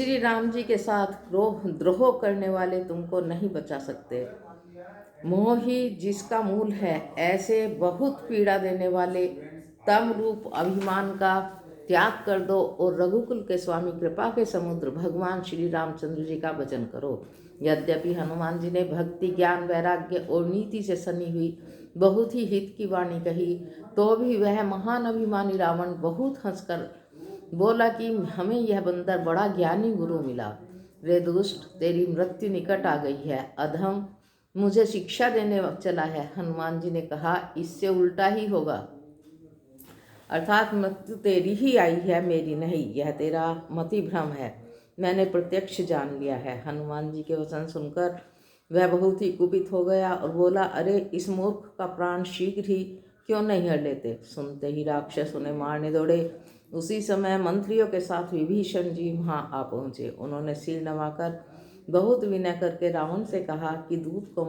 श्री राम जी के साथ द्रोह करने वाले तुमको नहीं बचा सकते। मोह ही जिसका मूल है, ऐसे बहुत पीड़ा देने वाले तम रूप अभिमान का त्याग कर दो और रघुकुल के स्वामी कृपा के समुद्र भगवान श्री रामचंद्र जी का भजन करो। यद्यपि हनुमान जी ने भक्ति, ज्ञान, वैराग्य और नीति से सनी हुई बहुत ही हित की वाणी कही, तो भी वह महान अभिमानी रावण बहुत हंसकर बोला कि हमें यह बंदर बड़ा ज्ञानी गुरु मिला। रे दुष्ट, तेरी मृत्यु निकट आ गई है। अधम, मुझे शिक्षा देने वक्त चला है। हनुमान जी ने कहा, इससे उल्टा ही होगा, अर्थात मृत्यु तेरी ही आई है, मेरी नहीं। यह तेरा मति भ्रम है, मैंने प्रत्यक्ष जान लिया है। हनुमान जी के वचन सुनकर वह बहुत ही कुपित हो गया और बोला, अरे इस मूर्ख का प्राण शीघ्र ही क्यों नहीं हर लेते। सुनते ही राक्षस उन्हें मारने दौड़े। उसी समय मंत्रियों के साथ विभीषण जी वहाँ आ पहुँचे। उन्होंने सिर नवाकर बहुत विनय करके रावण से कहा कि दूत को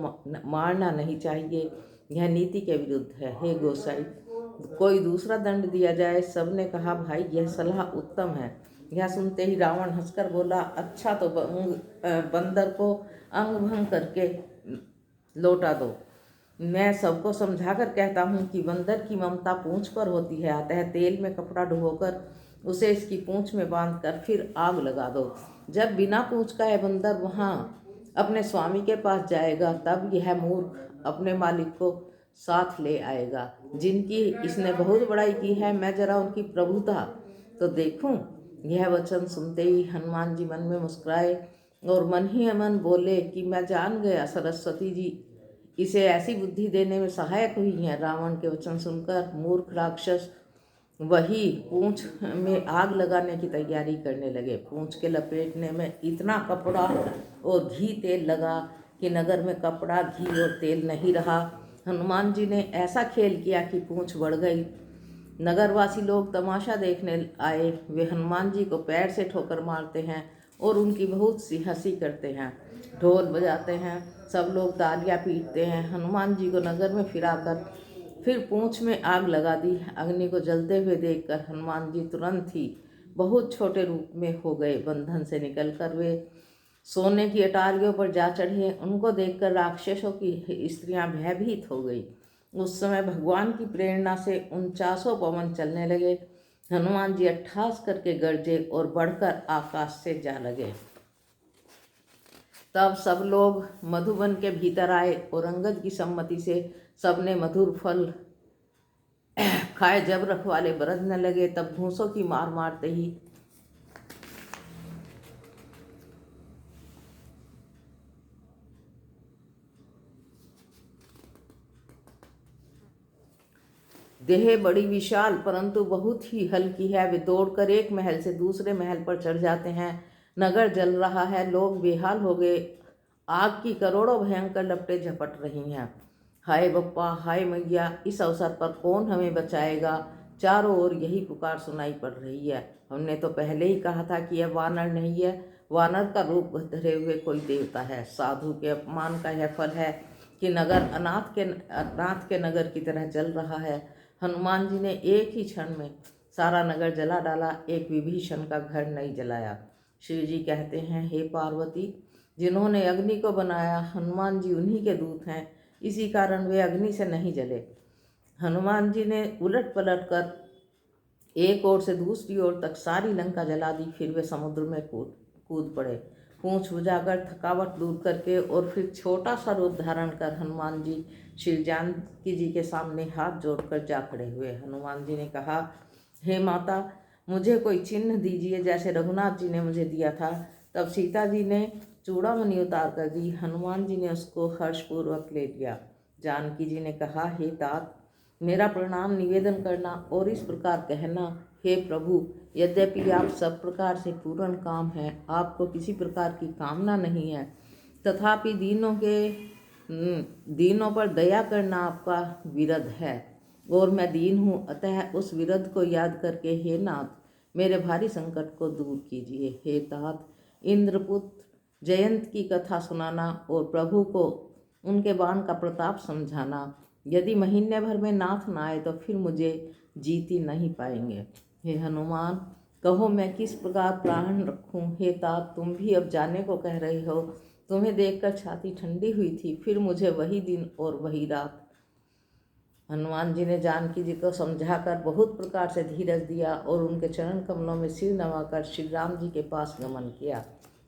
मारना नहीं चाहिए, यह नीति के विरुद्ध है। हे गोसाई, कोई दूसरा दंड दिया जाए। सबने कहा, भाई यह सलाह उत्तम है। यह सुनते ही रावण हंसकर बोला, अच्छा तो बंदर को अंग भंग करके लौटा दो। मैं सबको समझाकर कहता हूँ कि बंदर की ममता पूंछ पर होती है, अतः तेल में कपड़ा डुबोकर उसे इसकी पूंछ में बांधकर फिर आग लगा दो। जब बिना पूंछ का यह बंदर वहाँ अपने स्वामी के पास जाएगा, तब यह मूर्ख अपने मालिक को साथ ले आएगा, जिनकी इसने बहुत बड़ाई की है। मैं जरा उनकी प्रभुता तो देखूं। यह वचन सुनते ही हनुमान जी मन में मुस्कुराए और मन ही मन बोले कि मैं जान गया, सरस्वती जी इसे ऐसी बुद्धि देने में सहायक हुई हैं। रावण के वचन सुनकर मूर्ख राक्षस वही पूंछ में आग लगाने की तैयारी करने लगे। पूंछ के लपेटने में इतना कपड़ा और घी तेल लगा कि नगर में कपड़ा, घी और तेल नहीं रहा। हनुमान जी ने ऐसा खेल किया कि पूंछ बढ़ गई। नगरवासी लोग तमाशा देखने आए। वे हनुमान जी को पैर से ठोकर मारते हैं और उनकी बहुत सी हंसी करते हैं। ढोल बजाते हैं, सब लोग तालियां पीटते हैं। हनुमान जी को नगर में फिराकर फिर पूंछ में आग लगा दी। अग्नि को जलते हुए देखकर हनुमान जी तुरंत ही बहुत छोटे रूप में हो गए। बंधन से निकलकर वे सोने की अटारियों पर जा चढ़े। उनको देखकर राक्षसों की स्त्रियां भयभीत हो गई। उस समय भगवान की प्रेरणा से 49 पवन चलने लगे। हनुमान जी अट्ठास करके गरजे और बढ़कर आकाश से जा लगे। तब सब लोग मधुबन के भीतर आए और अंगद की सम्मति से सबने मधुर फल खाए। जब रखवाले बरसने लगे, तब भूसों की मार मारते ही देह बड़ी विशाल परंतु बहुत ही हल्की है। वे दौड़कर एक महल से दूसरे महल पर चढ़ जाते हैं। नगर जल रहा है, लोग बेहाल हो गए। आग की करोड़ों भयंकर लपटें झपट रही हैं। हाय बप्पा, हाय मैया, इस अवसर पर कौन हमें बचाएगा। चारों ओर यही पुकार सुनाई पड़ रही है। हमने तो पहले ही कहा था कि यह वानर नहीं है, वानर का रूप धरे हुए कोई देवता है। साधु के अपमान का यह फल है कि नगर अनाथ के नगर की तरह जल रहा है। हनुमान जी ने एक ही क्षण में सारा नगर जला डाला, एक विभीषण का घर नहीं जलाया। शिव जी कहते हैं, हे पार्वती, जिन्होंने अग्नि को बनाया, हनुमान जी उन्हीं के दूत हैं, इसी कारण वे अग्नि से नहीं जले। हनुमान जी ने उलट पलट कर एक ओर से दूसरी ओर तक सारी लंका जला दी। फिर वे समुद्र में कूद पड़े। पूंछ बुझाकर थकावट दूर करके और फिर छोटा सा रूप धारण कर हनुमान जी श्री जानकी जी के सामने हाथ जोड़कर जा खड़े हुए। हनुमान जी ने कहा, हे माता, मुझे कोई चिन्ह दीजिए जैसे रघुनाथ जी ने मुझे दिया था। तब सीता जी ने चूड़ामणि उतार कर दी। हनुमान जी ने उसको हर्षपूर्वक ले लिया। जानकी जी ने कहा, हे तात, मेरा प्रणाम निवेदन करना और इस प्रकार कहना, हे प्रभु, यद्यपि आप सब प्रकार से पूर्ण काम हैं, आपको किसी प्रकार की कामना नहीं है, तथापि दीनों पर दया करना आपका विरध है और मैं दीन हूँ। अतः उस विरध को याद करके हे नाथ, मेरे भारी संकट को दूर कीजिए। हे तात, इंद्रपुत्र जयंत की कथा सुनाना और प्रभु को उनके बाण का प्रताप समझाना। यदि महीने भर में नाथ न आए तो फिर मुझे जीत ही नहीं पाएंगे। हे हनुमान, कहो मैं किस प्रकार प्राण रखूं। हे तात, तुम भी अब जाने को कह रहे हो। तुम्हें देखकर छाती ठंडी हुई थी, फिर मुझे वही दिन और वही रात। हनुमान जी ने जानकी जी को समझाकर बहुत प्रकार से धीरज दिया और उनके चरण कमलों में सिर नवाकर श्री राम जी के पास गमन किया।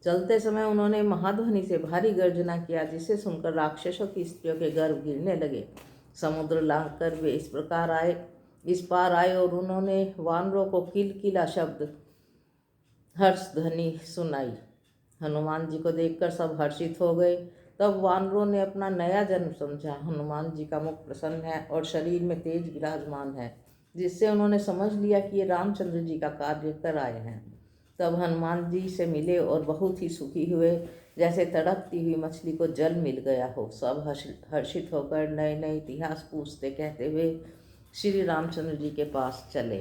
चलते समय उन्होंने महाध्वनि से भारी गर्जना किया, जिसे सुनकर राक्षसों की स्त्रियों के गर्भ गिरने लगे। समुद्र लांघकर वे इस पार आए और उन्होंने वानरों को किलकिला शब्द हर्ष ध्वनि सुनाई। हनुमान जी को देखकर सब हर्षित हो गए। तब वानरों ने अपना नया जन्म समझा। हनुमान जी का मुख प्रसन्न है और शरीर में तेज विराजमान है, जिससे उन्होंने समझ लिया कि ये रामचंद्र जी का कार्य कर आए हैं। तब हनुमान जी से मिले और बहुत ही सुखी हुए, जैसे तड़पती हुई मछली को जल मिल गया हो। सब हर्षित होकर नए नए इतिहास पूछते कहते हुए श्री रामचंद्र जी के पास चले।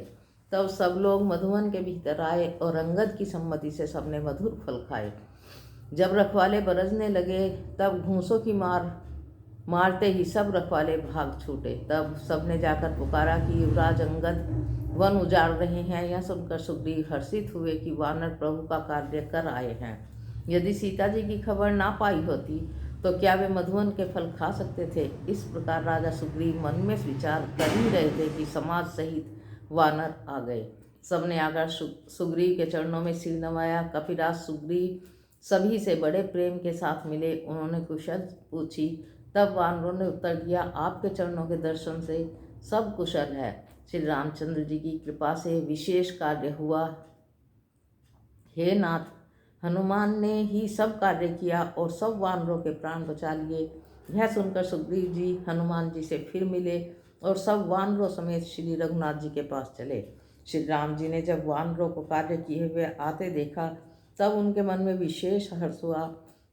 तब सब लोग मधुवन के भीतर आए और अंगद की सम्मति से सबने मधुर फल खाए। जब रखवाले बरसने लगे, तब घूंसों की मारते ही सब रखवाले भाग छूटे। तब सबने जाकर पुकारा कि युवराज अंगद वन उजाड़ रहे हैं। यह सुनकर सुग्रीव हर्षित हुए कि वानर प्रभु का कार्य कर आए हैं। यदि सीता जी की खबर ना पाई होती तो क्या वे मधुवन के फल खा सकते थे। इस प्रकार राजा सुग्रीव मन में विचार कर ही रहे थे कि समाज सहित वानर आ गए। सबने आकर सुग्रीव के चरणों में सिर नवाया। कपिराज सुग्रीव सभी से बड़े प्रेम के साथ मिले। उन्होंने कुशल पूछी। तब वानरों ने उत्तर दिया, आपके चरणों के दर्शन से सब कुशल है। श्री रामचंद्र जी की कृपा से विशेष कार्य हुआ। हे नाथ, हनुमान ने ही सब कार्य किया और सब वानरों के प्राण बचा लिए। यह सुनकर सुग्रीव जी हनुमान जी से फिर मिले और सब वानरों समेत श्री रघुनाथ जी के पास चले। श्री राम जी ने जब वानरों को कार्य किए हुए आते देखा, तब उनके मन में विशेष हर्ष हुआ।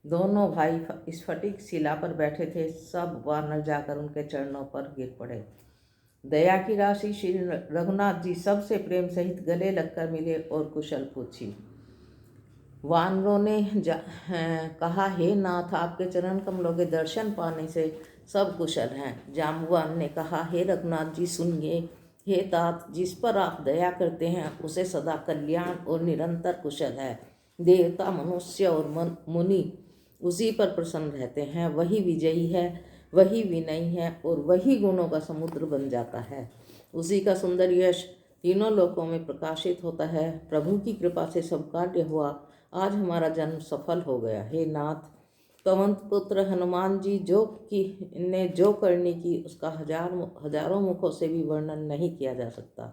दोनों भाई स्फटिक शिला पर बैठे थे। सब वानर जाकर उनके चरणों पर गिर पड़े। दया की राशि श्री रघुनाथ जी सबसे प्रेम सहित गले लगकर मिले और कुशल पूछी। वानरों ने कहा, हे नाथ, आपके चरण कमलों के दर्शन पाने से सब कुशल हैं। जाम्बुवान ने कहा, हे रघुनाथ जी सुनिए। हे तात, जिस पर आप दया करते हैं उसे सदा कल्याण और निरंतर कुशल है। देवता, मनुष्य और मुनि उसी पर प्रसन्न रहते हैं। वही विजयी है, वही विनयी है और वही गुणों का समुद्र बन जाता है। उसी का सुंदर यश तीनों लोकों में प्रकाशित होता है। प्रभु की कृपा से सब कार्य हुआ। आज हमारा जन्म सफल हो गया। हे नाथ, पवंत पुत्र हनुमान जी जो करनी की उसका हजारों मुखों से भी वर्णन नहीं किया जा सकता।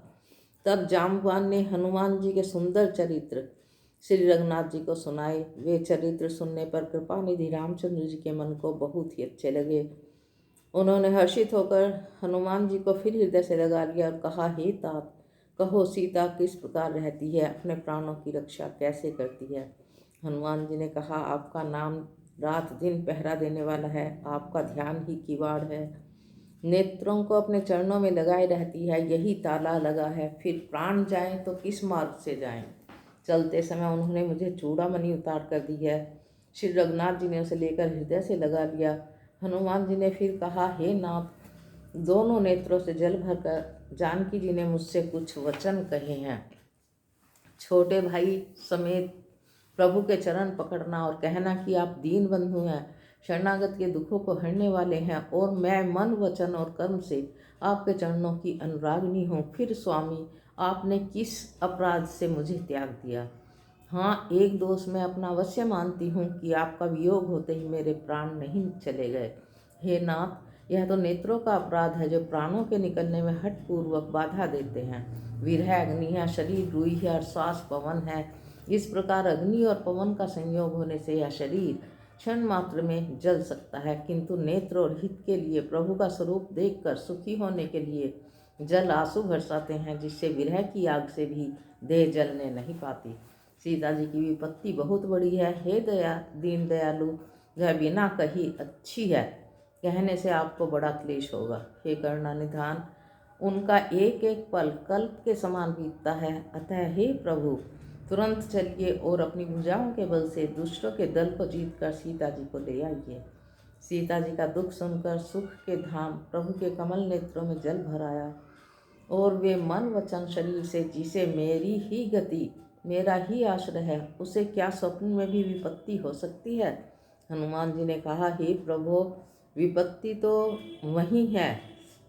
तब जाम्बवान ने हनुमान जी के सुंदर चरित्र श्री रघुनाथ जी को सुनाए। वे चरित्र सुनने पर कृपानिधि रामचंद्र जी के मन को बहुत ही अच्छे लगे। उन्होंने हर्षित होकर हनुमान जी को फिर हृदय से लगा लिया और कहा, हे तात, कहो सीता किस प्रकार रहती है, अपने प्राणों की रक्षा कैसे करती है। हनुमान जी ने कहा, आपका नाम रात दिन पहरा देने वाला है। आपका ध्यान ही किवाड़ है। नेत्रों को अपने चरणों में लगाए रहती है, यही ताला लगा है। फिर प्राण जाएं तो किस मार्ग से जाएं। चलते समय उन्होंने मुझे चूड़ामणि उतार कर दी है। श्री रघुनाथ जी ने उसे लेकर हृदय से लगा लिया। हनुमान जी ने फिर कहा, हे नाथ, दोनों नेत्रों से जल भरकर जानकी जी ने मुझसे कुछ वचन कहे हैं। छोटे भाई समेत प्रभु के चरण पकड़ना और कहना कि आप दीन बंधु हैं, शरणागत के दुखों को हरने वाले हैं और मैं मन, वचन और कर्म से आपके चरणों की अनुरागिनी हूँ। फिर स्वामी, आपने किस अपराध से मुझे त्याग दिया। हाँ, एक दोष मैं अपना अवश्य मानती हूँ कि आपका वियोग होते ही मेरे प्राण नहीं चले गए। हे नाथ, यह तो नेत्रों का अपराध है जो प्राणों के निकलने में हठपूर्वक बाधा देते हैं। विरह अग्नि है, शरीर रुई है और श्वास पवन है। इस प्रकार अग्नि और पवन का संयोग होने से यह शरीर क्षण मात्र में जल सकता है, किंतु नेत्र और हित के लिए प्रभु का स्वरूप देखकर सुखी होने के लिए जल आंसू बरसाते हैं, जिससे विरह की आग से भी देह जलने नहीं पाती। सीता जी की विपत्ति बहुत बड़ी है। हे दीन दयालु, यह बिना कही अच्छी है, कहने से आपको बड़ा क्लेश होगा। हे करुणानिधान, उनका एक एक पल कल्प के समान बीतता है। अतः हे प्रभु, तुरंत चलिए और अपनी भुजाओं के बल से दुष्टों के दल को जीतकर सीता जी को ले आइए। सीता जी का दुख सुनकर सुख के धाम प्रभु के कमल नेत्रों में जल भर आया। और वे मन वचन शरीर से जिसे मेरी ही गति मेरा ही आश्रय है, उसे क्या स्वप्न में भी विपत्ति हो सकती है? हनुमान जी ने कहा, हे प्रभु, विपत्ति तो वही है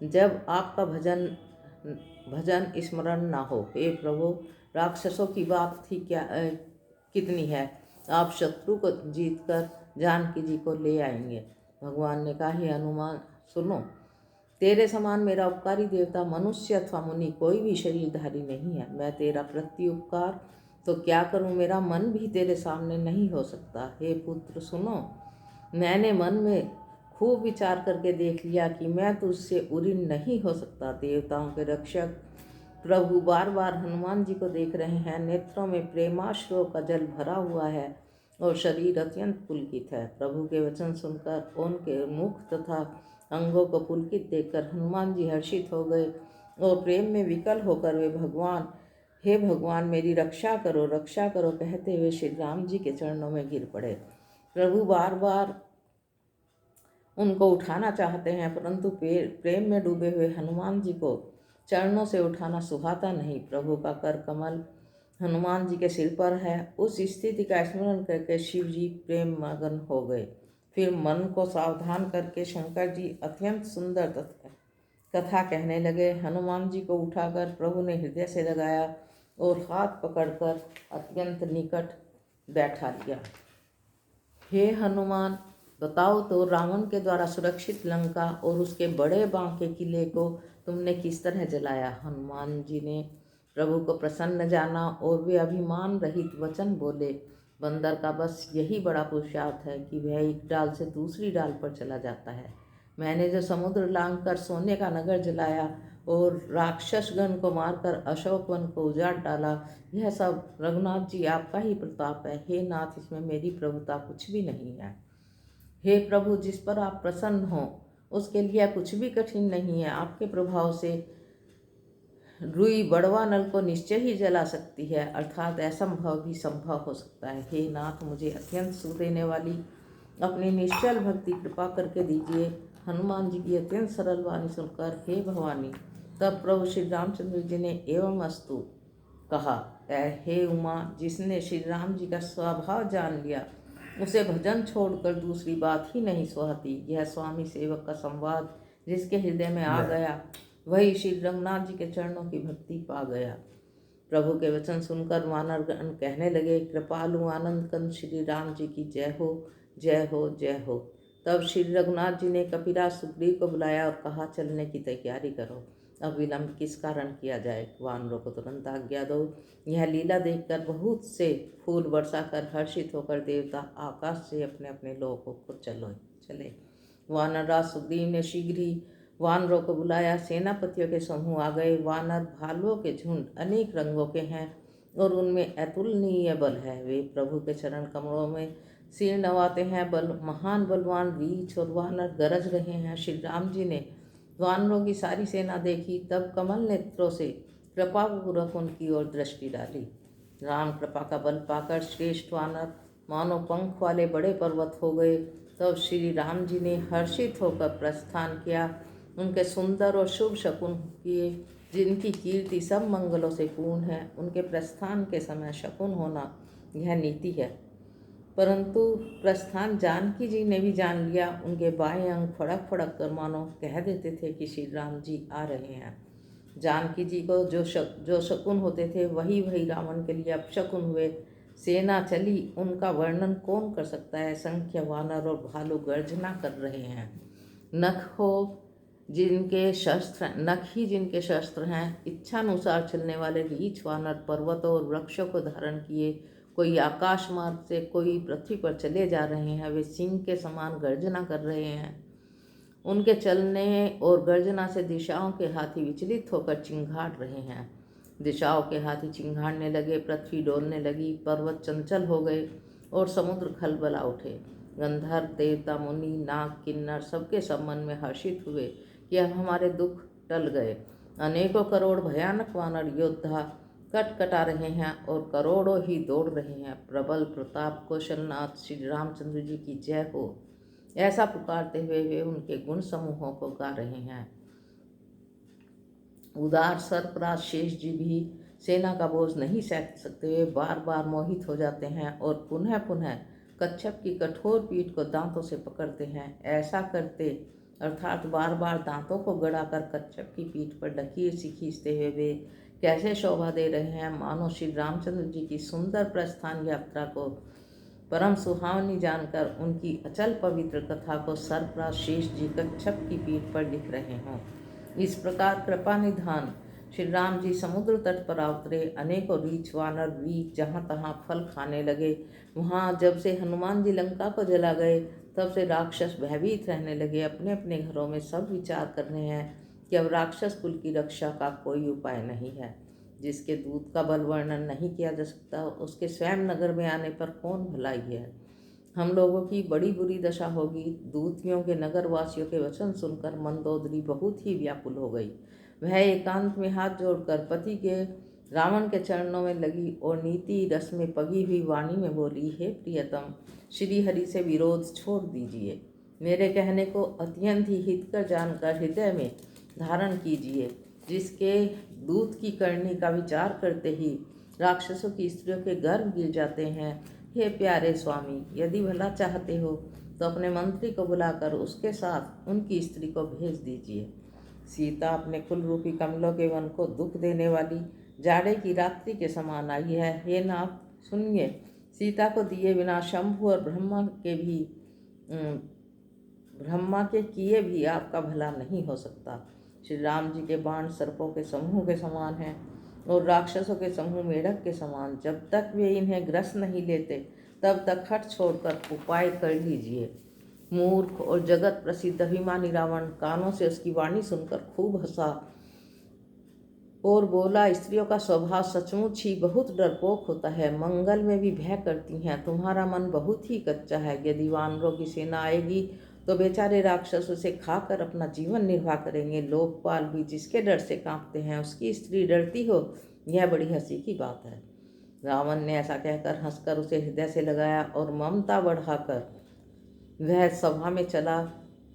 जब आपका भजन स्मरण ना हो। हे प्रभु, राक्षसों की बात थी क्या कितनी है, आप शत्रु को जीतकर जानकी जी को ले आएंगे। भगवान ने कहा, हे हनुमान सुनो, तेरे समान मेरा उपकारी देवता मनुष्य अथवा मुनि कोई भी शरीरधारी नहीं है। मैं तेरा प्रति उपकार तो क्या करूं, मेरा मन भी तेरे सामने नहीं हो सकता। हे पुत्र सुनो, मैंने मन में खूब विचार करके देख लिया कि मैं तुझसे उरीन नहीं हो सकता। देवताओं के रक्षक प्रभु बार बार हनुमान जी को देख रहे हैं। नेत्रों में प्रेमाश्रुओं का जल भरा हुआ है और शरीर अत्यंत पुलकित है। प्रभु के वचन सुनकर उनके मुख तथा अंगों को पुलकित देखकर हनुमान जी हर्षित हो गए और प्रेम में विकल होकर वे भगवान, हे भगवान मेरी रक्षा करो कहते हुए श्री राम जी के चरणों में गिर पड़े। प्रभु बार बार उनको उठाना चाहते हैं, परंतु प्रेम में डूबे हुए हनुमान जी को चरणों से उठाना सुहाता नहीं। प्रभु का कर कमल हनुमान जी के सिर पर है। उस स्थिति का स्मरण करके शिव जी प्रेम मगन हो गए। फिर मन को सावधान करके शंकर जी अत्यंत सुंदर कथा कहने लगे। हनुमान जी को उठाकर प्रभु ने हृदय से लगाया और हाथ पकड़कर अत्यंत निकट बैठा लिया। हे हनुमान, बताओ तो, रावण के द्वारा सुरक्षित लंका और उसके बड़े बांके किले को तुमने किस तरह जलाया? हनुमान जी ने प्रभु को प्रसन्न जाना और वे अभिमान रहित वचन बोले, बंदर का बस यही बड़ा पुरुषार्थ है कि वह एक डाल से दूसरी डाल पर चला जाता है। मैंने जो समुद्र लांघ कर सोने का नगर जलाया और राक्षसगण को मारकर अशोक वन को उजाड़ डाला, यह सब रघुनाथ जी आपका ही प्रताप है। हे नाथ, इसमें मेरी प्रभुता कुछ भी नहीं है। हे प्रभु, जिस पर आप प्रसन्न हो उसके लिए कुछ भी कठिन नहीं है। आपके प्रभाव से रुई बड़वा नल को निश्चय ही जला सकती है, अर्थात असंभव भी संभव हो सकता है। हे नाथ, मुझे अत्यंत सुख देने वाली अपनी निश्चल भक्ति कृपा करके दीजिए। हनुमान जी की अत्यंत सरल वाणी सुनकर हे भवानी, तब प्रभु श्री रामचंद्र जी ने एवं अस्तु कहा, हे उमा, जिसने श्री राम जी का स्वभाव जान लिया उसे भजन छोड़कर दूसरी बात ही नहीं सुहाती। यह स्वामी सेवक का संवाद जिसके हृदय में आ गया वही श्री रघुनाथ जी के चरणों की भक्ति पा गया। प्रभु के वचन सुनकर वानरगण कहने लगे, कृपालु आनंद कंद श्री राम जी की जय हो, जय हो, जय हो। तब श्री रघुनाथ जी ने कपिराज सुग्रीव को बुलाया और कहा, चलने की तैयारी करो, अब विलंब किस कारण किया जाए, वानरों को तुरंत आज्ञा दो। यह लीला देखकर बहुत से फूल वर्षा कर हर्षित होकर देवता आकाश से अपने अपने लोकों को चले। वानरराज सुग्रीव ने शीघ्र ही वानरों को बुलाया। सेनापतियों के समूह आ गए। वानर भालुओं के झुंड अनेक रंगों के हैं और उनमें अतुलनीय बल है। वे प्रभु के चरण कमलों में सिर नवाते हैं। महान बलवान रीछ और वानर गरज रहे हैं। श्री राम जी ने वानरों की सारी सेना देखी, तब कमल नेत्रों से कृपापूर्वक उनकी ओर दृष्टि डाली। राम कृपा का बल पाकर श्रेष्ठ वानर मानो पंख वाले बड़े पर्वत हो गए। तब श्री राम जी ने हर्षित होकर प्रस्थान किया। उनके सुंदर और शुभ शकुन किए, जिनकी कीर्ति सब मंगलों से पूर्ण है। उनके प्रस्थान के समय शकुन होना यह नीति है, परंतु प्रस्थान जानकी जी ने भी जान लिया। उनके बाएं अंग फड़क फड़क कर मानो कह देते थे कि श्री राम जी आ रहे हैं। जानकी जी को जो शकुन होते थे वही रावण के लिए अपशकुन हुए। सेना चली, उनका वर्णन कौन कर सकता है। संख्य वानर और भालू गर्जना कर रहे हैं। नख ही जिनके शस्त्र हैं। इच्छानुसार चलने वाले रीछ वानर पर्वतों और वृक्षों को धारण किए, कोई आकाश मार्ग से, कोई पृथ्वी पर चले जा रहे हैं। वे सिंह के समान गर्जना कर रहे हैं। उनके चलने और गर्जना से दिशाओं के हाथी विचलित होकर चिंघाड़ रहे हैं। दिशाओं के हाथी चिंघाड़ने लगे, पृथ्वी डोलने लगी, पर्वत चंचल हो गए और समुद्र खलबला उठे। गंधर्व, देवता, मुनि, नाग, किन्नर सबके सब मन में हर्षित हुए कि अब हमारे दुख टल गए। अनेकों करोड़ भयानक वानर योद्धा कटा रहे हैं और करोड़ों ही दौड़ रहे हैं। प्रबल प्रताप कौशलनाथ श्री रामचंद्र जी की जय हो, ऐसा पुकारते हुए वे उनके गुण समूहों को गा रहे हैं। उदार सरफराज शेष जी भी सेना का बोझ नहीं सह सकते हुए बार बार मोहित हो जाते हैं और पुनः पुनः कच्छप की कठोर पीठ को दांतों से पकड़ते हैं। ऐसा करते अर्थात बार बार दांतों को गड़ाकर कच्छप की पीठ पर लकीर सी खींचते हुए वे कैसे शोभा दे रहे हैं, मानो श्री रामचंद्र जी की सुंदर प्रस्थान यात्रा को परम सुहावनी जानकर उनकी अचल पवित्र कथा को सरफराज शेष जी कच्छप की पीठ पर लिख रहे हों। इस प्रकार कृपा निधान श्री राम जी समुद्र तट पर उतरे। अनेकों रीछ वानर बीच जहाँ तहाँ फल खाने लगे। वहाँ जब से हनुमान जी लंका को जला गए तब से राक्षस भयभीत रहने लगे। अपने अपने घरों में सब विचार कर रहे हैं कि अब राक्षस कुल की रक्षा का कोई उपाय नहीं है। जिसके दूत का बल वर्णन नहीं किया जा सकता, उसके स्वयं नगर में आने पर कौन भलाई है। हम लोगों की बड़ी बुरी दशा होगी। दूतियों के नगर वासियों के वचन सुनकर मंदोदरी बहुत ही व्याकुल हो गई। वह एकांत में हाथ जोड़कर पति के रावण के चरणों में लगी और नीति रस में पगी हुई वाणी में बोली, हे प्रियतम, श्री हरि से विरोध छोड़ दीजिए। मेरे कहने को अत्यंत ही हितकर जानकर हृदय में धारण कीजिए। जिसके दूत की करनी का विचार करते ही राक्षसों की स्त्रियों के गर्भ गिर जाते हैं। हे प्यारे स्वामी, यदि भला चाहते हो तो अपने मंत्री को बुलाकर उसके साथ उनकी स्त्री को भेज दीजिए। सीता अपने कुल रूपी कमलों के वन को दुख देने वाली जाड़े की रात्रि के समान आई है। हे नाथ सुनिए, सीता को दिए बिना शंभु और ब्रह्मा के किए भी आपका भला नहीं हो सकता। श्री राम जी के बाण सर्पों के समूह के समान हैं और राक्षसों के समूह मेढक के समान। जब तक वे इन्हें ग्रस नहीं लेते तब तक हट छोड़कर उपाय कर लीजिए। मूर्ख और जगत प्रसिद्ध अभिमानी रावण कानों से उसकी वाणी सुनकर खूब हंसा और बोला, स्त्रियों का स्वभाव सचमुच ही बहुत डरपोक होता है, मंगल में भी भय करती हैं। तुम्हारा मन बहुत ही कच्चा है। यदि वानरों की सेना आएगी तो बेचारे राक्षस उसे खाकर अपना जीवन निर्वाह करेंगे। लोकपाल भी जिसके डर से कांपते हैं, उसकी स्त्री डरती हो, यह बड़ी हंसी की बात है। रावण ने ऐसा कहकर हंसकर उसे हृदय से लगाया और ममता बढ़ाकर वह सभा में चला।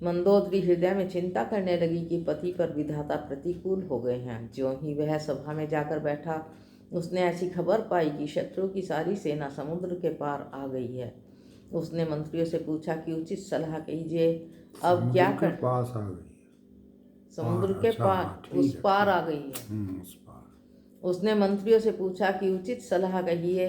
मंदोदरी हृदय में चिंता करने लगी कि पति पर विधाता प्रतिकूल हो गए हैं। ज्यों ही वह सभा में जाकर बैठा, उसने ऐसी खबर पाई कि शत्रु की सारी सेना समुद्र के पार आ गई है। उसने मंत्रियों से पूछा कि उचित सलाह कीजिए, अब क्या कर। पास आ गई, समुद्र के पार उस पार आ गई है। उस पार। उसने मंत्रियों से पूछा कि उचित सलाह कहिए,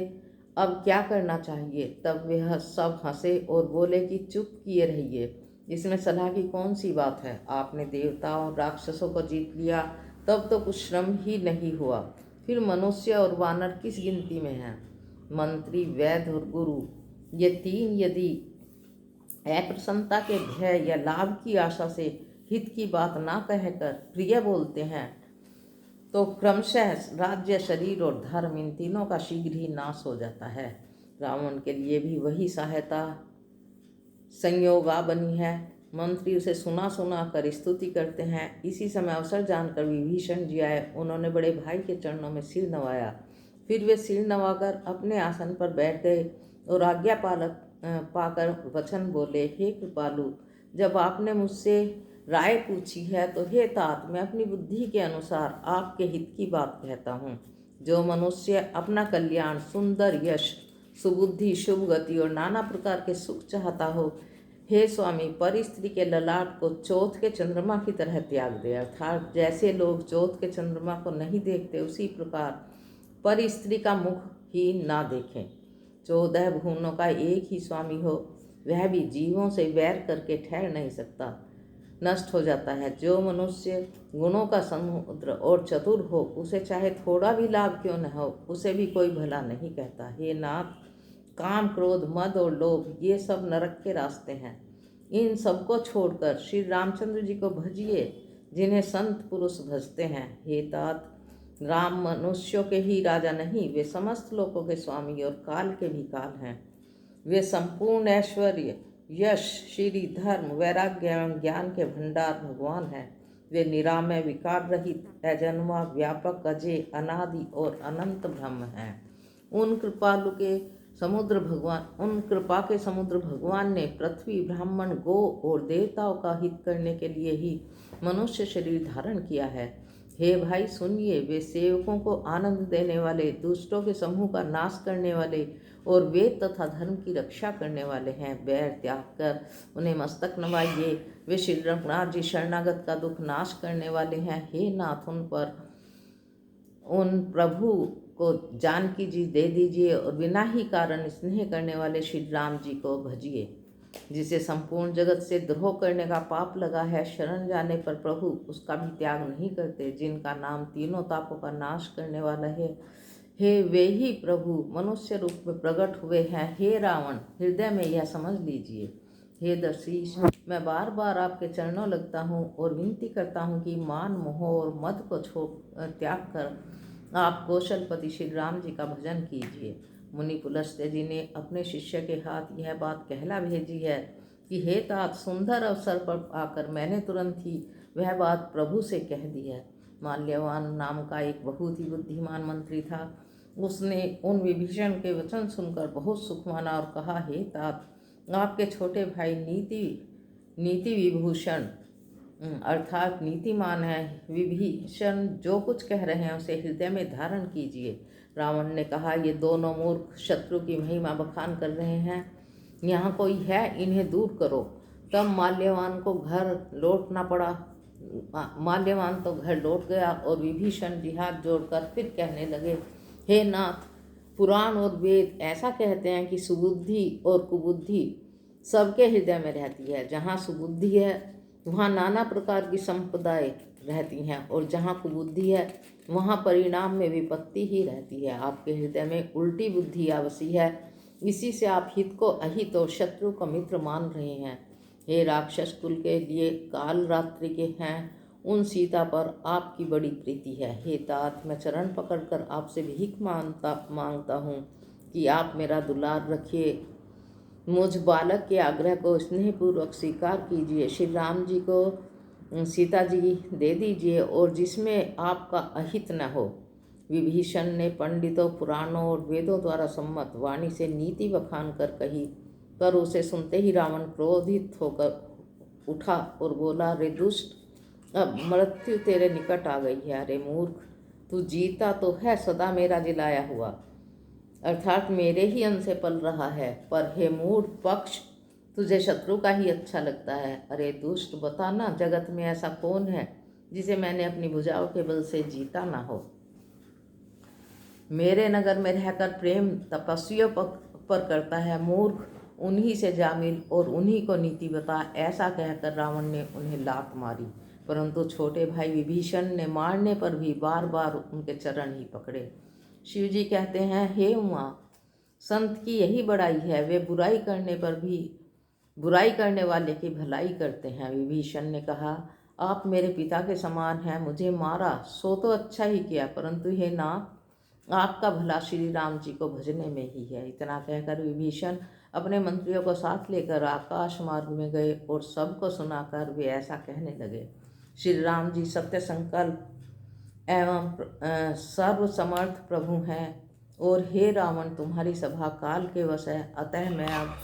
अब क्या करना चाहिए। तब वह सब हंसे और बोले कि चुप किए रहिए, इसमें सलाह की कौन सी बात है। आपने देवताओं और राक्षसों को जीत लिया, तब तो कुछ श्रम ही नहीं हुआ, फिर मनुष्य और वानर किस गिनती में हैं। मंत्री, वैद्य और गुरु, ये तीन यदि अप्रसन्नता के भय या लाभ की आशा से हित की बात ना कहकर प्रिय बोलते हैं तो क्रमशः राज्य, शरीर और धर्म, इन तीनों का शीघ्र ही नाश हो जाता है। रावण के लिए भी वही सहायता संयोगा बनी है। मंत्री उसे सुना सुना कर स्तुति करते हैं। इसी समय अवसर जानकर विभीषण जी आए। उन्होंने बड़े भाई के चरणों में सिर नवाया। फिर वे सिर नवाकर अपने आसन पर बैठ गए और आज्ञा पाकर वचन बोले, हे कृपालु, जब आपने मुझसे राय पूछी है तो हे तात, मैं अपनी बुद्धि के अनुसार आपके हित की बात कहता हूँ। जो मनुष्य अपना कल्याण, सुंदर यश, सुबुद्धि, शुभ गति और नाना प्रकार के सुख चाहता हो, हे स्वामी, पर स्त्री के ललाट को चौथ के चंद्रमा की तरह त्याग दे। अर्थात जैसे लोग चौथ के चंद्रमा को नहीं देखते, उसी प्रकार पर स्त्री का मुख ही ना देखें। 14 भुवनों का एक ही स्वामी हो, वह भी जीवों से वैर करके ठहर नहीं सकता, नष्ट हो जाता है। जो मनुष्य गुणों का समुद्र और चतुर हो, उसे चाहे थोड़ा भी लाभ क्यों न हो, उसे भी कोई भला नहीं कहता। हे नाथ, काम, क्रोध, मद और लोभ, ये सब नरक के रास्ते हैं। इन सबको छोड़कर श्री रामचंद्र जी को भजिए, जिन्हें संत पुरुष भजते हैं। हे तात, राम मनुष्यों के ही राजा नहीं, वे समस्त लोगों के स्वामी और काल के भी काल हैं। वे संपूर्ण ऐश्वर्य, यश, श्री, धर्म, वैराग्य एवं ज्ञान के भंडार भगवान हैं। वे निरामय, विकार रहित, अजन्मा, व्यापक, अजय, अनादि और अनंत ब्रह्म हैं। उन कृपा के समुद्र भगवान ने पृथ्वी, ब्राह्मण, गो और देवताओं का हित करने के लिए ही मनुष्य शरीर धारण किया है। हे भाई सुनिए, वे सेवकों को आनंद देने वाले, दुष्टों के समूह का नाश करने वाले और वेद तथा धर्म की रक्षा करने वाले हैं। बैर त्याग कर उन्हें मस्तक नवाइए। वे श्री रघुनाथ जी शरणागत का दुख नाश करने वाले हैं। हे नाथ, उन प्रभु को जानकी जी दे दीजिए और बिना ही कारण स्नेह करने वाले श्री राम जी को भजिए। जिसे संपूर्ण जगत से द्रोह करने का पाप लगा है, शरण जाने पर प्रभु उसका भी त्याग नहीं करते। जिनका नाम तीनों तापों का नाश करने वाला है, हे वे ही प्रभु मनुष्य रूप में प्रकट हुए हैं। हे रावण, हृदय में यह समझ लीजिए। हे दशीष, मैं बार बार आपके चरणों लगता हूँ और विनती करता हूँ कि मान, मोह और मद को त्याग कर आप कौशलपति श्री राम जी का भजन कीजिए। मुनि पुलस्त्य जी ने अपने शिष्य के हाथ यह बात कहला भेजी है कि हे तात, सुंदर अवसर पर आकर मैंने तुरंत ही वह बात प्रभु से कह दी है। माल्यवान नाम का एक बहुत ही बुद्धिमान मंत्री था। उसने उन विभीषण के वचन सुनकर बहुत सुख माना और कहा, हे तात, आपके छोटे भाई नीति विभूषण अर्थात नीतिमान है। विभीषण जो कुछ कह रहे हैं उसे हृदय में धारण कीजिए। रावण ने कहा, ये दोनों मूर्ख शत्रु की महिमा बखान कर रहे हैं। यहाँ कोई है, इन्हें दूर करो। तब माल्यवान को घर लौटना पड़ा। माल्यवान तो घर लौट गया और विभीषण जी हाथ जोड़कर फिर कहने लगे, हे नाथ, पुराण और वेद ऐसा कहते हैं कि सुबुद्धि और कुबुद्धि सबके हृदय में रहती है। जहाँ सुबुद्धि है वहाँ नाना प्रकार की संपदाएं रहती हैं और जहाँ कुबुद्धि है वहाँ परिणाम में विपत्ति ही रहती है। आपके हृदय में उल्टी बुद्धि आवसी है, इसी से आप हित को अहित और शत्रु को मित्र मान रहे हैं। हे राक्षस कुल के लिए काल रात्रि के हैं, उन सीता पर आपकी बड़ी प्रीति है। हे तात, मैं चरण पकड़कर आपसे भीख मांगता हूँ कि आप मेरा दुलार रखिए। मुझ बालक के आग्रह को स्नेहपूर्वक स्वीकार कीजिए। श्री राम जी को सीता जी दे दीजिए और जिसमें आपका अहित न हो। विभीषण ने पंडितों, पुराणों और वेदों द्वारा सम्मत वाणी से नीति बखान कर कही, पर उसे सुनते ही रावण क्रोधित होकर उठा और बोला, रे दुष्ट, अब मृत्यु तेरे निकट आ गई है। अरे मूर्ख, तू जीता तो है सदा मेरा जिलाया हुआ, अर्थात मेरे ही अंश से पल रहा है, पर हे मूढ़ पक्ष, तुझे शत्रु का ही अच्छा लगता है। अरे दुष्ट, बताना, जगत में ऐसा कौन है जिसे मैंने अपनी भुजाओं के बल से जीता ना हो। मेरे नगर में रहकर प्रेम तपस्वियों पर करता है। मूर्ख, उन्हीं से जा मिल और उन्हीं को नीति बता। ऐसा कहकर रावण ने उन्हें लात मारी, परंतु छोटे भाई विभीषण ने मारने पर भी बार बार उनके चरण ही पकड़े। शिव जी कहते हैं, हे उमा, संत की यही बड़ाई है, वे बुराई करने पर भी बुराई करने वाले की भलाई करते हैं। विभीषण ने कहा, आप मेरे पिता के समान हैं, मुझे मारा सो तो अच्छा ही किया, परंतु हे नाथ, आपका भला श्री राम जी को भजने में ही है। इतना कहकर विभीषण अपने मंत्रियों को साथ लेकर आकाश मार्ग में गए और सबको सुनाकर वे ऐसा कहने लगे, श्री राम जी सत्य संकल्प एवं सर्वसमर्थ प्रभु हैं, और हे रावण, तुम्हारी सभा काल के वश है, अतः मैं अब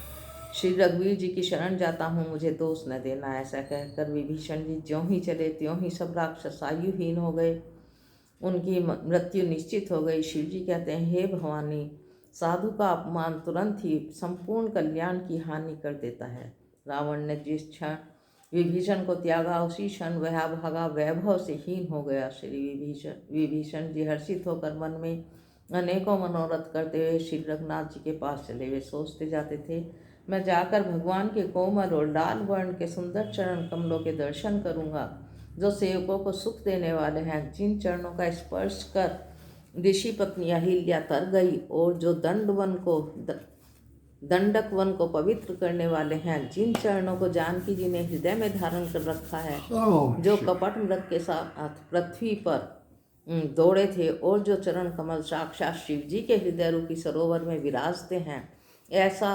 श्री रघुवीर जी की शरण जाता हूँ, मुझे दोष न देना। ऐसा कहकर विभीषण जी ज्यों ही चले त्यों ही सब राक्षस आयुहीन हो गए, उनकी मृत्यु निश्चित हो गई। शिव जी कहते हैं, हे भवानी, साधु का अपमान तुरंत ही संपूर्ण कल्याण की हानि कर देता है। रावण ने जिस क्षण विभीषण को त्यागा, उसी क्षण वह भागा वैभव से हीन हो गया। श्री विभीषण जी हर्षित होकर मन में अनेकों मनोरथ करते हुए श्री रघुनाथ जी के पास चले। वे सोचते जाते थे, मैं जाकर भगवान के कोमल और लाल वर्ण के सुंदर चरण कमलों के दर्शन करूंगा, जो सेवकों को सुख देने वाले हैं। जिन चरणों का स्पर्श कर ऋषि पत्नी अहिल्या तर गई और जो दंडक वन को पवित्र करने वाले हैं। जिन चरणों को जानकी जी ने हृदय में धारण कर रखा है, जो कपट मृग के साथ पृथ्वी पर दौड़े थे और जो चरण कमल साक्षात शिव जी के हृदय रूपी सरोवर में विराजते हैं, ऐसा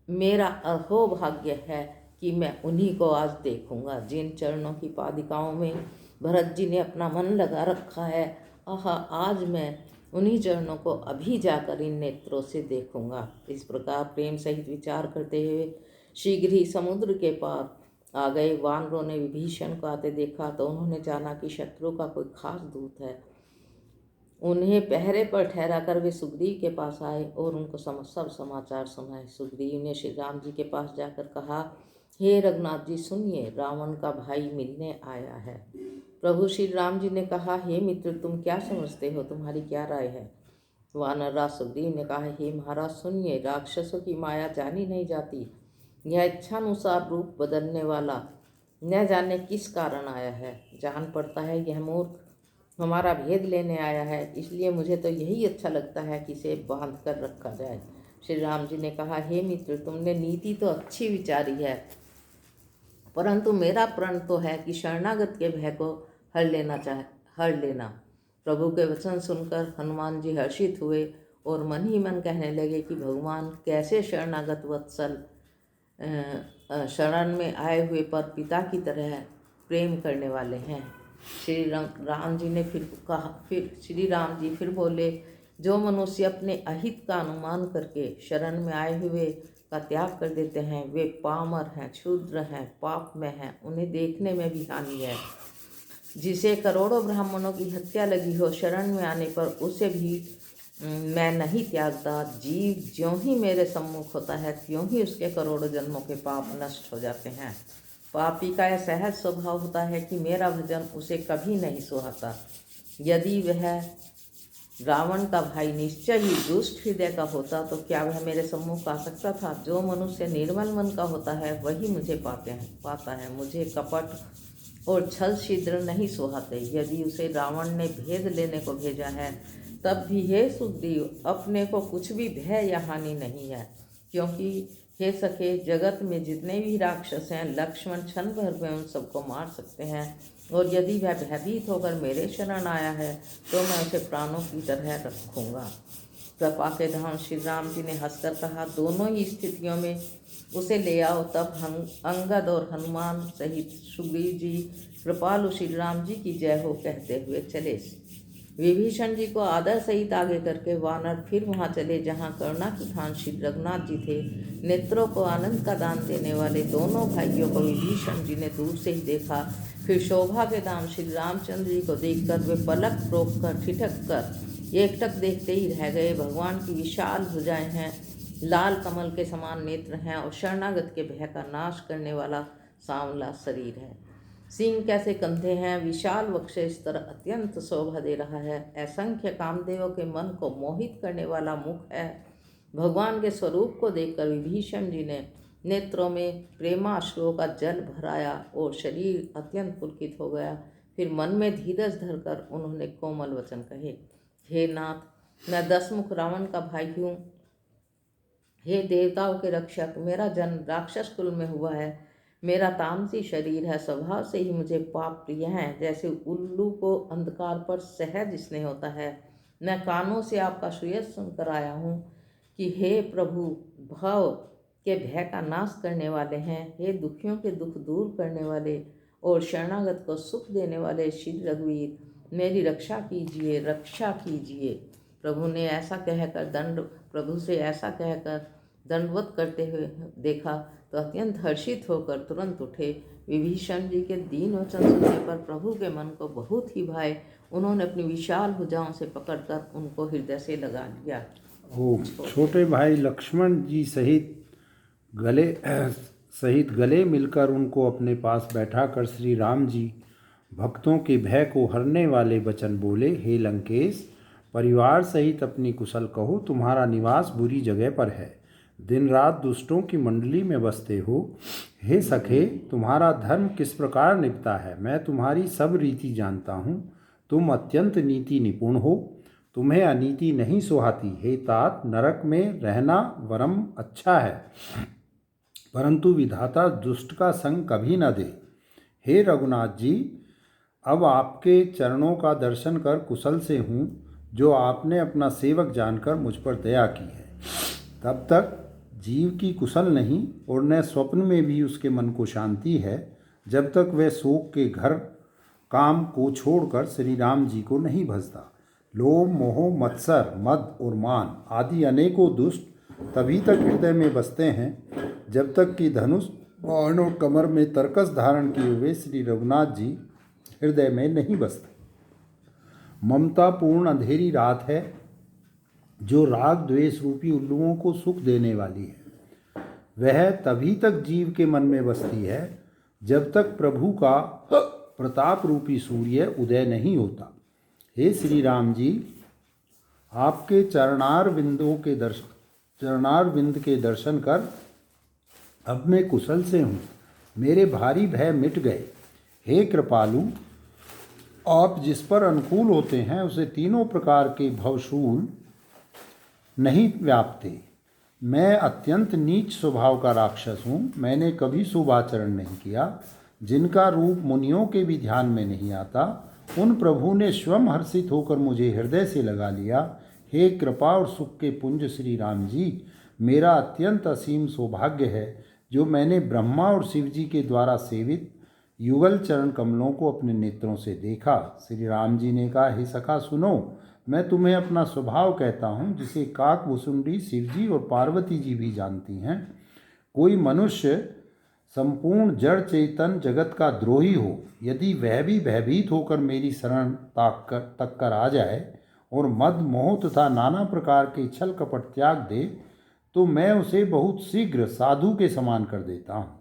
मेरा अहोभाग्य है कि मैं उन्हीं को आज देखूंगा। जिन चरणों की पादिकाओं में भरत जी ने अपना मन लगा रखा है, आज मैं उन्हीं चरणों को अभी जाकर इन नेत्रों से देखूंगा। इस प्रकार प्रेम सहित विचार करते हुए शीघ्र ही समुद्र के पार आ गए। वानरों ने विभीषण को आते देखा तो उन्होंने जाना कि शत्रु का कोई खास दूत है। उन्हें पहरे पर ठहरा कर वे सुग्रीव के पास आए और उनको सब समाचार सुनाए। सुग्रीव ने श्री राम जी के पास जाकर कहा, हे रघुनाथ जी सुनिए, रावण का भाई मिलने आया है। प्रभु श्री राम जी ने कहा, हे मित्र, तुम क्या समझते हो, तुम्हारी क्या राय है। वानरराज सुग्रीव ने कहा, हे महाराज सुनिए, राक्षसों की माया जानी नहीं जाती। यह इच्छानुसार रूप बदलने वाला न जाने किस कारण आया है। जान पड़ता है यह मूर्ख हमारा भेद लेने आया है, इसलिए मुझे तो यही अच्छा लगता है कि इसे बांध कर रखा जाए। श्री राम जी ने कहा, हे मित्र, तुमने नीति तो अच्छी विचारी है, परंतु मेरा प्रण तो है कि शरणागत के भय को हर लेना। प्रभु के वचन सुनकर हनुमान जी हर्षित हुए और मन ही मन कहने लगे कि भगवान कैसे शरणागत वत्सल शरण में आए हुए पर पिता की तरह प्रेम करने वाले हैं। श्री राम जी फिर बोले, जो मनुष्य अपने अहित का अनुमान करके शरण में आए हुए का त्याग कर देते हैं, वे पामर हैं, क्षुद्र हैं, पाप में हैं, उन्हें देखने में भी हानि है। जिसे करोड़ों ब्राह्मणों की हत्या लगी हो, शरण में आने पर उसे भी मैं नहीं त्यागता। जीव ज्यों ही मेरे सम्मुख होता है, त्यों ही उसके करोड़ों जन्मों के पाप नष्ट हो जाते हैं। पापी का यह सहज स्वभाव होता है कि मेरा भजन उसे कभी नहीं सुहाता। यदि वह रावण का भाई निश्चय ही दुष्ट हृदय का होता तो क्या वह मेरे सम्मुख आ सकता था। जो मनुष्य निर्मल मन का होता है वही मुझे पाता है। मुझे कपट और छल छिद्र नहीं सुहाते। यदि उसे रावण ने भेद लेने को भेजा है, तब भी हे सुग्रीव, अपने को कुछ भी भय या हानि नहीं है, क्योंकि हे सखे, जगत में जितने भी राक्षस हैं, लक्ष्मण क्षण भर में उन सबको मार सकते हैं, और यदि वह भयभीत होकर मेरे शरण आया है तो मैं उसे प्राणों की तरह रखूँगा। कृपा के धाम श्री राम जी ने हंसकर कहा, दोनों ही स्थितियों में उसे ले आओ। तब अंगद और हनुमान सहित सुग्रीव जी कृपालु श्री राम जी की जय हो कहते हुए चले। विभीषण जी को आदर सहित आगे करके वानर फिर वहाँ चले जहाँ करुणा की खान श्री रघुनाथ जी थे। नेत्रों को आनंद का दान देने वाले दोनों भाइयों को विभीषण जी ने दूर से ही देखा। फिर शोभा के दाम श्री रामचंद्र जी को देखकर वे पलक रोक कर ठिठक कर एकटक देखते ही रह गए। भगवान की विशाल भुजाएं हैं, लाल कमल के समान नेत्र हैं और शरणागत के भय का नाश करने वाला सांवला शरीर है। सिंह कैसे कंधे हैं, विशाल वक्ष इस तरह अत्यंत शोभा दे रहा है। असंख्य कामदेवों के मन को मोहित करने वाला मुख है। भगवान के स्वरूप को देखकर विभीषण जी ने नेत्रों में प्रेमाश्रुओं का जल भराया और शरीर अत्यंत पुलकित हो गया। फिर मन में धीरज धरकर उन्होंने कोमल वचन कहे, हे नाथ, मैं दशमुख रावण का भाई हूँ। हे देवताओं के रक्षक, मेरा जन्म राक्षस कुल में हुआ है। मेरा तामसी शरीर है, स्वभाव से ही मुझे पाप प्रिय हैं। जैसे उल्लू को अंधकार पर सहज स्नेह होता है, मैं कानों से आपका सुयश सुनकर आया हूँ कि हे प्रभु, भाव के भय का नाश करने वाले हैं। हे दुखियों के दुख दूर करने वाले और शरणागत को सुख देने वाले श्री रघुवीर, मेरी रक्षा कीजिए, रक्षा कीजिए। प्रभु से ऐसा कहकर दंडवत करते हुए देखा तो अत्यंत हर्षित होकर तुरंत उठे। विभीषण जी के दीन वचन सुनने पर प्रभु के मन को बहुत ही भाए। उन्होंने अपनी विशाल भुजाओं से पकड़कर उनको हृदय से लगा लिया। छोटे भाई लक्ष्मण जी सहित गले मिलकर उनको अपने पास बैठाकर श्री राम जी भक्तों के भय को हरने वाले वचन बोले, हे लंकेश, परिवार सहित अपनी कुशल कहो। तुम्हारा निवास बुरी जगह पर है, दिन रात दुष्टों की मंडली में बसते हो। हे सखे, तुम्हारा धर्म किस प्रकार निपटा है, मैं तुम्हारी सब रीति जानता हूँ। तुम अत्यंत नीति निपुण हो, तुम्हें अनीति नहीं सुहाती। हे तात, नरक में रहना वरम अच्छा है, परंतु विधाता दुष्ट का संग कभी न दे। हे रघुनाथ जी, अब आपके चरणों का दर्शन कर कुशल से हूँ, जो आपने अपना सेवक जानकर मुझ पर दया की है। तब तक जीव की कुशल नहीं और न स्वप्न में भी उसके मन को शांति है, जब तक वह शोक के घर काम को छोड़कर श्री राम जी को नहीं भजता। लोभ, मोह, मत्सर, मद और मान आदि अनेकों दुष्ट तभी तक हृदय में बसते हैं जब तक कि धनुष बाण और कमर में तरकस धारण किए हुए श्री रघुनाथ जी हृदय में नहीं बसते। ममतापूर्ण अंधेरी रात है जो राग द्वेष रूपी उल्लुओं को सुख देने वाली है। वह तभी तक जीव के मन में बसती है जब तक प्रभु का प्रताप रूपी सूर्य उदय नहीं होता। हे श्री राम जी, आपके चरणारविंद के दर्शन कर अब मैं कुशल से हूँ। मेरे भारी भय मिट गए। हे कृपालु, आप जिस पर अनुकूल होते हैं उसे तीनों प्रकार के भवशूल नहीं व्यापते। मैं अत्यंत नीच स्वभाव का राक्षस हूँ। मैंने कभी शुभ आचरण नहीं किया। जिनका रूप मुनियों के भी ध्यान में नहीं आता, उन प्रभु ने स्वयं हर्षित होकर मुझे हृदय से लगा लिया। हे कृपा और सुख के पुंज श्री राम जी, मेरा अत्यंत असीम सौभाग्य है जो मैंने ब्रह्मा और शिव जी के द्वारा सेवित युगल चरण कमलों को अपने नेत्रों से देखा। श्री राम जी ने कहा, हे सखा सुनो, मैं तुम्हें अपना स्वभाव कहता हूँ जिसे काक भुसुंडी शिव जी और पार्वती जी भी जानती हैं। कोई मनुष्य संपूर्ण जड़ चेतन जगत का द्रोही हो, यदि वह भी भयभीत होकर मेरी शरण तक कर आ जाए और मद मोह तथा नाना प्रकार के छल कपट त्याग दे, तो मैं उसे बहुत शीघ्र साधु के समान कर देता हूँ।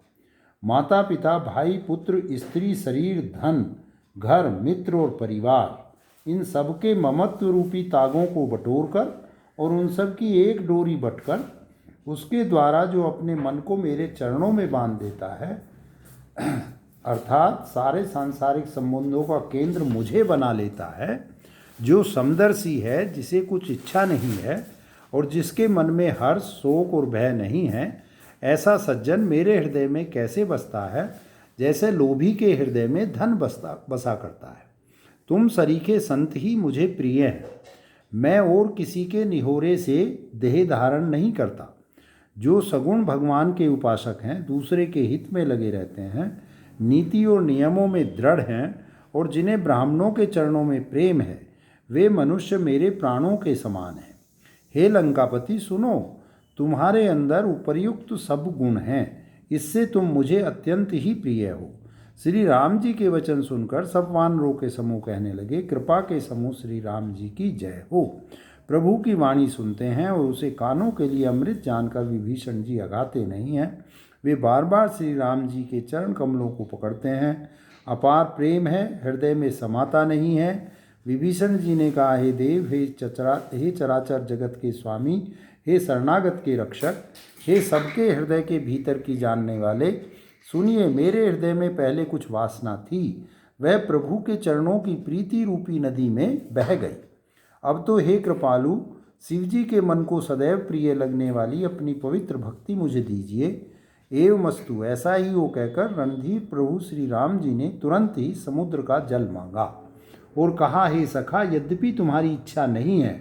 माता पिता भाई पुत्र स्त्री शरीर धन घर मित्र और परिवार, इन सबके ममत्व रूपी तागों को बटोर कर और उन सब की एक डोरी बटकर उसके द्वारा जो अपने मन को मेरे चरणों में बांध देता है, अर्थात सारे सांसारिक संबंधों का केंद्र मुझे बना लेता है, जो समदर्शी है, जिसे कुछ इच्छा नहीं है और जिसके मन में हर्ष शोक और भय नहीं है, ऐसा सज्जन मेरे हृदय में कैसे बसता है जैसे लोभी के हृदय में धन बसा करता है। तुम सरीखे संत ही मुझे प्रिय हैं। मैं और किसी के निहोरे से देह धारण नहीं करता। जो सगुण भगवान के उपासक हैं, दूसरे के हित में लगे रहते हैं, नीति और नियमों में दृढ़ हैं और जिन्हें ब्राह्मणों के चरणों में प्रेम है, वे मनुष्य मेरे प्राणों के समान हैं। हे लंकापति सुनो, तुम्हारे अंदर उपर्युक्त सब गुण हैं, इससे तुम मुझे अत्यंत ही प्रिय हो। श्री राम जी के वचन सुनकर सब वानरों के समूह कहने लगे, कृपा के समूह श्री राम जी की जय हो। प्रभु की वाणी सुनते हैं और उसे कानों के लिए अमृत जानकर विभीषण जी अघाते नहीं हैं। वे बार बार श्री राम जी के चरण कमलों को पकड़ते हैं। अपार प्रेम है, हृदय में समाता नहीं है। विभीषण जी ने कहा, हे देव, हे चराचर जगत के स्वामी, हे शरणागत के रक्षक, हे सबके हृदय के भीतर की जानने वाले, सुनिए, मेरे हृदय में पहले कुछ वासना थी, वह प्रभु के चरणों की प्रीति रूपी नदी में बह गई। अब तो हे कृपालु, शिव जी के मन को सदैव प्रिय लगने वाली अपनी पवित्र भक्ति मुझे दीजिए। एवमस्तु, ऐसा ही हो कहकर रणधीर प्रभु श्री राम जी ने तुरंत ही समुद्र का जल मांगा और कहा, हे सखा, यद्यपि तुम्हारी इच्छा नहीं है